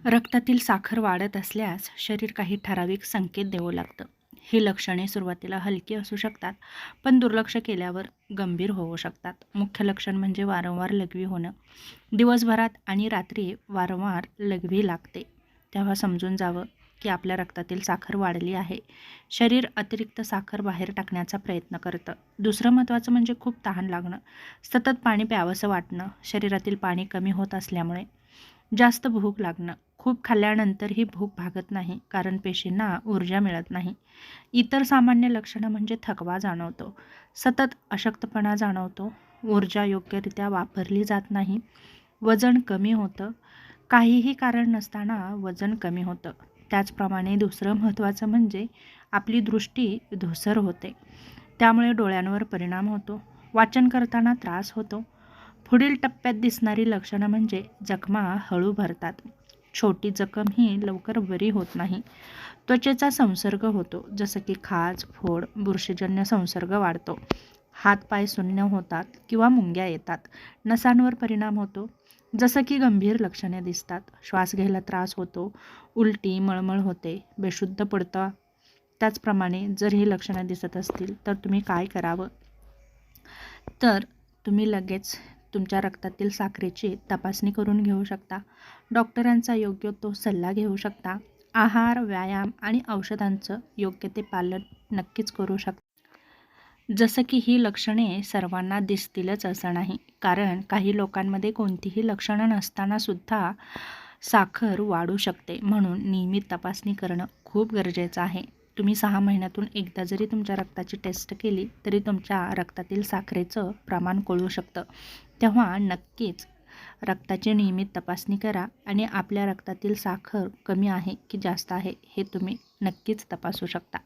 रक्तातील साखर वाढत असल्यास शरीर काही ठराविक संकेत देऊ लागतं. ही लक्षणे सुरुवातीला हलकी असू शकतात, पण दुर्लक्ष केल्यावर गंभीर होऊ शकतात. मुख्य लक्षण म्हणजे वारंवार लघवी होणं. दिवसभरात आणि रात्री वारंवार लघवी लागते. तेव्हा समजून जावं की आपल्या रक्तातील साखर वाढली आहे. शरीर अतिरिक्त साखर बाहेर टाकण्याचा प्रयत्न करतं. दुसरं महत्त्वाचं म्हणजे खूप तहान लागणं. सतत पाणी प्यावंसं वाटणं. शरीरातील पाणी कमी होत असल्यामुळे जास्त भूक लागणं. खूप खाल्ल्यानंतरही भूक भागत नाही, कारण पेशींना ऊर्जा मिळत नाही. इतर सामान्य लक्षणं म्हणजे थकवा जाणवतो, सतत अशक्तपणा जाणवतो, ऊर्जा योग्यरित्या वापरली जात नाही, वजन कमी होतं, काहीही कारण नसताना वजन कमी होतं. त्याचप्रमाणे दुसरं महत्त्वाचं म्हणजे आपली दृष्टी धूसर होते. त्यामुळे डोळ्यांवर परिणाम होतो. वाचन करताना त्रास होतो. पुढील टप्प्यात दिसणारी लक्षणं म्हणजे जखमा हळू भरतात. छोटी जखम ही लवकर बरी होत नाही. त्वचेचा संसर्ग होतो, जसं की खाज, फोड, बुरशीजन्य संसर्ग वाढतो. हातपाय सुन्न होतात किंवा मुंग्या येतात. नसांवर परिणाम होतो, जसं की गंभीर लक्षणे दिसतात. श्वास घ्यायला त्रास होतो, उलटी, मळमळ होते, बेशुद्ध पडता. त्याचप्रमाणे जर ही लक्षणं दिसत असतील तर तुम्ही काय करावं? तर तुम्ही लगेच तुमच्या रक्तातील साखरेची तपासणी करून घेऊ शकता. डॉक्टरांचा योग्य तो सल्ला घेऊ शकता. आहार, व्यायाम आणि औषधांचं योग्य ते पालन नक्कीच करू शकता. जसं की ही लक्षणे सर्वांना दिसतीलच असं नाही, कारण काही लोकांमध्ये कोणतीही लक्षणं नसताना सुद्धा साखर वाढू शकते. म्हणून नियमित तपासणी करणं खूप गरजेचं आहे. तुम्ही 6 महिन्यातून एकदा जरी तुमच्या रक्ताची टेस्ट केली तरी तुमच्या रक्तातील साखरेचं प्रमाण कळू शकतं. तेव्हा नक्कीच रक्ताची नियमित तपासणी करा आणि आपल्या रक्तातील साखर कमी आहे की जास्त आहे हे तुम्ही नक्कीच तपासू शकता.